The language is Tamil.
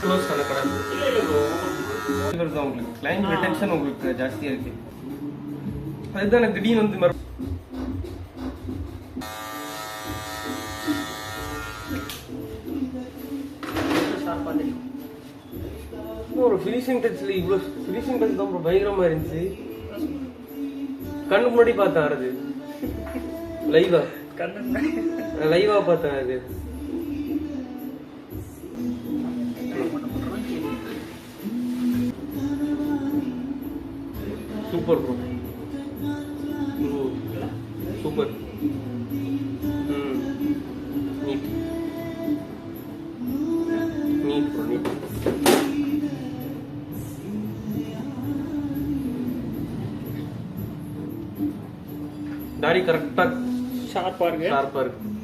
க்ளோஸ் பண்ண கடை உங்களுக்கு கிளைண்ட் ரிட்டென்ஷன் உங்களுக்கு ஜாஸ்தியாக இருக்கு. அதுதான் எனக்கு திடீர்னு வந்து ஒரு ஃபினிஷிங் டச்ல இவ்வளோ ஃபினிஷிங் டச் தான் பயங்கரமா இருந்துச்சு. கண்ணுக்கு முன்னாடி பார்த்தேன் அது லைவா பார்த்தேன் அது. Super bro, super. Neat neat bro, neat. தாடி கரெக்டா ஷார்ப்பா இருக்கு.